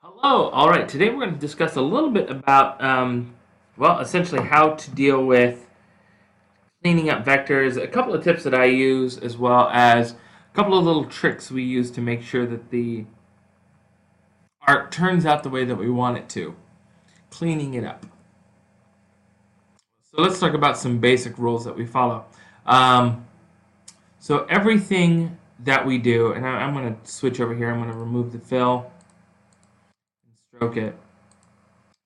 Hello. All right. Today we're going to discuss a little bit about, well, essentially how to deal with cleaning up vectors. A couple of tips that I use, as well as a couple of little tricks we use to make sure that the art turns out the way that we want it to. Cleaning it up. So let's talk about some basic rules that we follow. Um, so everything that we do, and I'm going to switch over here. I'm going to remove the fill and stroke it,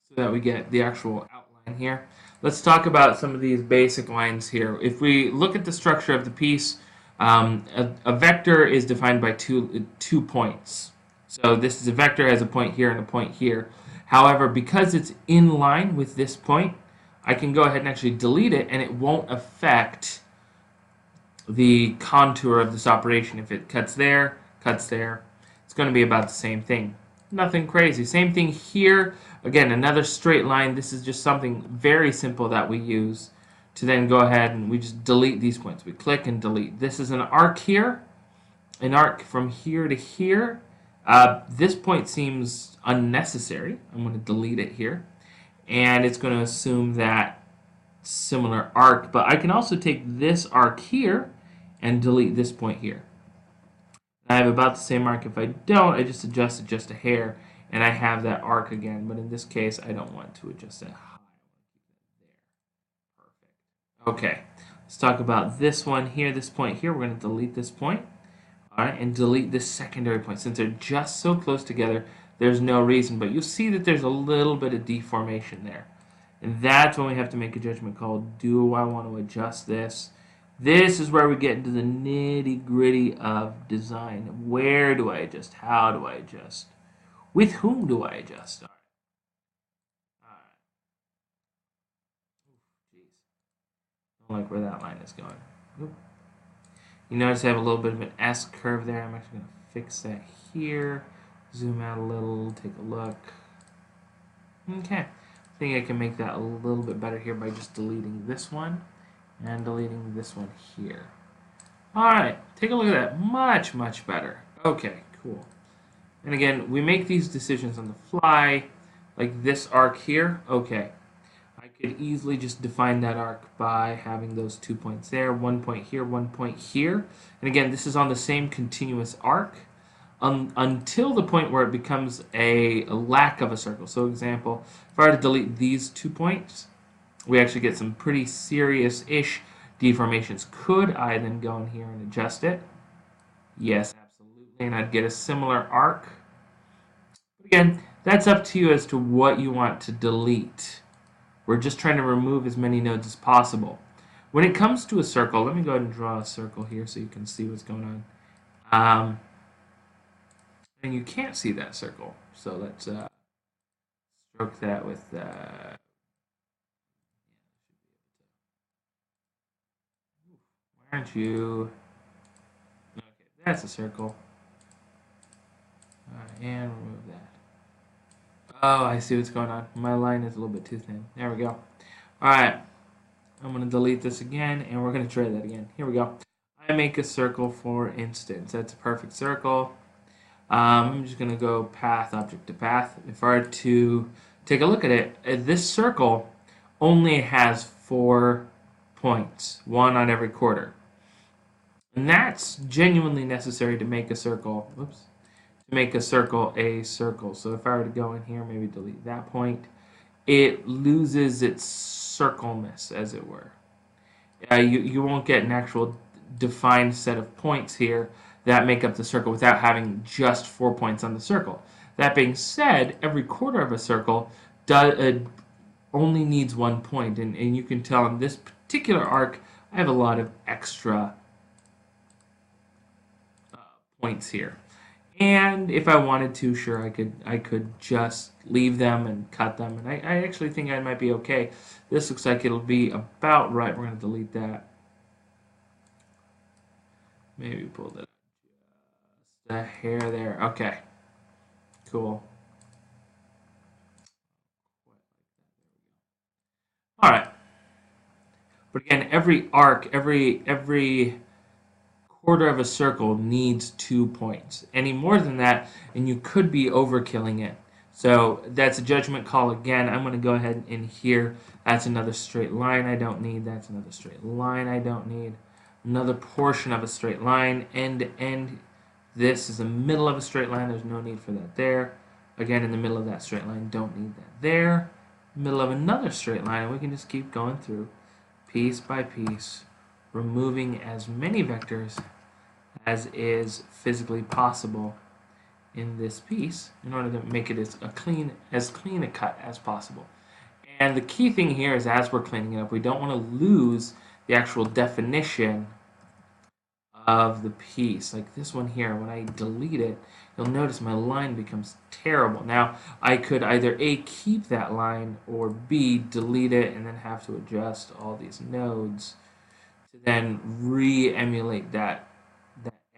so that we get the actual outline here. Let's talk about some of these basic lines here. If we look at the structure of the piece, a vector is defined by two points. So this is a vector, has a point here and a point here. However, because it's in line with this point, I can go ahead and actually delete it, and it won't affect the contour of this operation. If it cuts there, it's going to be about the same thing. Nothing crazy. Same thing here. Again, another straight line. This is just something very simple that we use to then go ahead and we just delete these points. We click and delete. This is an arc here, an arc from here to here. This point seems unnecessary. I'm going to delete it here. And it's going to assume that similar arc. But I can also take this arc here and delete this point here. I have about the same arc. If I don't, I just adjust it just a hair, and I have that arc again. But in this case, I don't want to adjust it high. Perfect. Okay, let's talk about this one here, this point here. We're going to delete this point, all right, and delete this secondary point. Since they're just so close together, there's no reason. But you'll see that there's a little bit of deformation there. And that's when we have to make a judgment call. Do I want to adjust this? This is where we get into the nitty-gritty of design. Where do I adjust? How do I adjust? With whom do I adjust? All right. Jeez. I don't like where that line is going. Oop. You notice I have a little bit of an S curve there. I'm actually going to fix that here. Zoom out a little, take a look. Okay. I think I can make that a little bit better here by just deleting this one and deleting this one here. Alright, take a look at that. Much, much better. Okay, cool. And again, we make these decisions on the fly, like this arc here. Okay, I could easily just define that arc by having those 2 points there, 1 point here, 1 point here. And again, this is on the same continuous arc until the point where it becomes a lack of a circle. So example, if I were to delete these 2 points, we actually get some pretty serious-ish deformations. Could I then go in here and adjust it? Yes, absolutely, and I'd get a similar arc. But again, that's up to you as to what you want to delete. We're just trying to remove as many nodes as possible. When it comes to a circle, let me go ahead and draw a circle here so you can see what's going on. And you can't see that circle, so let's stroke that with... Aren't you? Okay, that's a circle. And remove that. Oh, I see what's going on. My line is a little bit too thin. There we go. Alright. I'm going to delete this again, and we're going to try that again. Here we go. I make a circle, for instance. That's a perfect circle. I'm just going to go path, object to path. If I were to take a look at it, this circle only has 4 points, 1 on every quarter. And that's genuinely necessary to make a circle. Whoops. To make a circle a circle. So if I were to go in here, maybe delete that point, it loses its circleness, as it were. You won't get an actual defined set of points here that make up the circle without having just 4 points on the circle. That being said, every quarter of a circle only needs 1 point. And you can tell in this particular arc, I have a lot of extra points here. And if I wanted to, sure, I could just leave them and cut them. And I actually think I might be okay. This looks like it'll be about right. We're going to delete that. Maybe pull that just a hair there. Okay. Cool. All right. But again, every arc, every quarter of a circle needs 2 points. Any more than that, and you could be overkilling it. So that's a judgment call again. I'm going to go ahead and here, that's another straight line I don't need. That's another straight line I don't need. Another portion of a straight line, end to end. This is the middle of a straight line. There's no need for that there. Again, in the middle of that straight line, don't need that there. Middle of another straight line, and we can just keep going through piece by piece, removing as many vectors as is physically possible in this piece in order to make it as clean a cut as possible. And the key thing here is, as we're cleaning it up, we don't want to lose the actual definition of the piece. Like this one here, when I delete it, you'll notice my line becomes terrible. Now, I could either A, keep that line, or B, delete it and then have to adjust all these nodes to then re-emulate that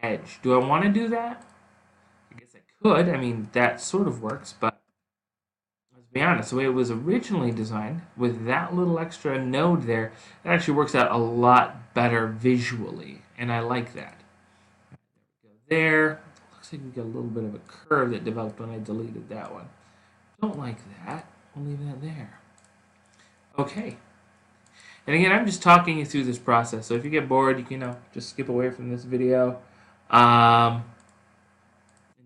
edge. Do I want to do that? I guess I could. I mean, that sort of works, but let's be honest, the way it was originally designed, with that little extra node there, it actually works out a lot better visually, and I like that. There, looks like we got a little bit of a curve that developed when I deleted that one. Don't like that. We'll leave that there. Okay. And again, I'm just talking you through this process, so if you get bored, you can just skip away from this video and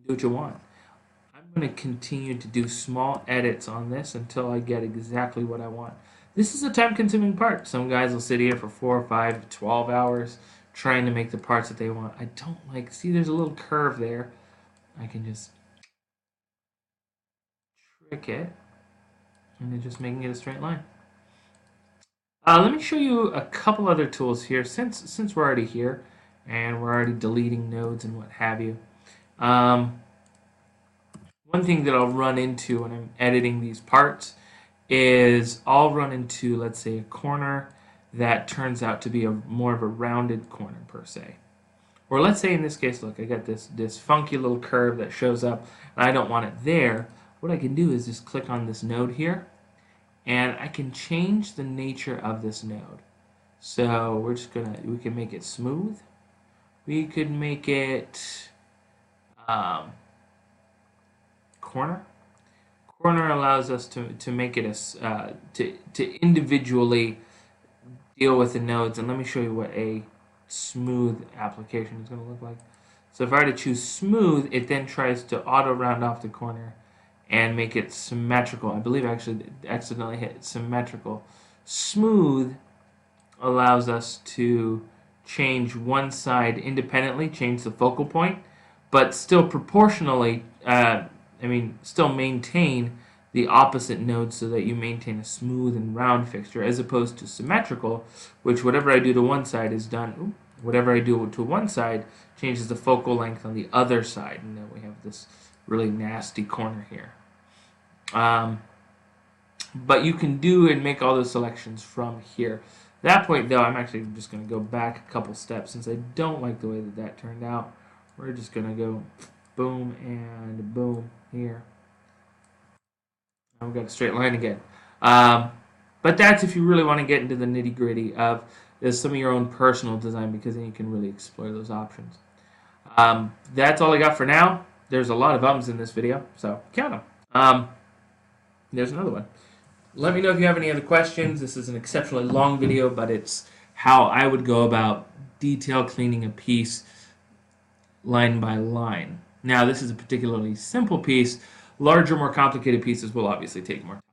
do what you want. I'm going to continue to do small edits on this until I get exactly what I want. This is a time-consuming part. Some guys will sit here for 4 or 5 to 12 hours trying to make the parts that they want. I don't like, see there's a little curve there. I can just trick it and then just making it a straight line. Let me show you a couple other tools here since we're already here and we're already deleting nodes and what have you. One thing that I'll run into when I'm editing these parts is I'll run into, let's say, a corner that turns out to be more of a rounded corner per se. Or let's say in this case, look, I got this funky little curve that shows up and I don't want it there. What I can do is just click on this node here and I can change the nature of this node. So we can make it smooth. We could make it corner. Corner allows us to make it to individually deal with the nodes, and let me show you what a smooth application is going to look like. So if I were to choose smooth, it then tries to auto round off the corner and make it symmetrical. I believe I actually accidentally hit symmetrical. Smooth allows us to change one side independently, change the focal point, but still proportionally, still maintain the opposite node so that you maintain a smooth and round fixture, as opposed to symmetrical, which whatever I do to one side is done. Whatever I do to one side changes the focal length on the other side, and then we have this really nasty corner here. But you can do and make all those selections from here. At that point, though, I'm actually just going to go back a couple steps since I don't like the way that turned out. We're just going to go boom and boom here. We've got a straight line again. But that's if you really want to get into the nitty-gritty of some of your own personal design, because then you can really explore those options. That's all I got for now. There's a lot of ums in this video, so count them. There's another one. Let me know if you have any other questions. This is an exceptionally long video, but it's how I would go about detail cleaning a piece line by line. Now, this is a particularly simple piece. Larger, more complicated pieces will obviously take more time.